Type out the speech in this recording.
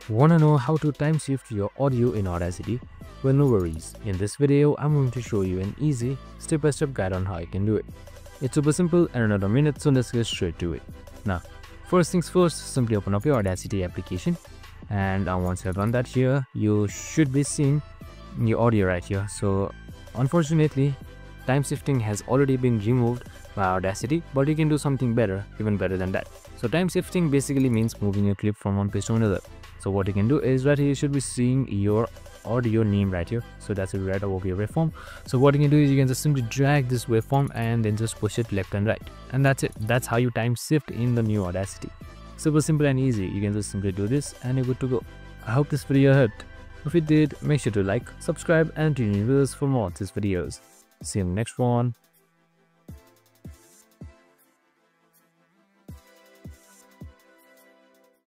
Wanna know how to time shift your audio in Audacity? Well, no worries. In this video, I'm going to show you an easy step-by-step guide on how you can do it. It's super simple and another minute, so let's get straight to it. Now, first things first, simply open up your Audacity application, and once you've done that here, you should be seeing your audio right here. So unfortunately, time shifting has already been removed by Audacity, but you can do something better, even better than that. So time shifting basically means moving a clip from one page to another. So what you can do is right here, you should be seeing your audio name right here. So that's a right over your waveform. So what you can do is you can just simply drag this waveform and then just push it left and right. And that's it. That's how you time shift in the new Audacity. Super simple and easy. You can just simply do this and you're good to go. I hope this video helped. If it did, make sure to like, subscribe and tune in with us for more of these videos. See you in the next one.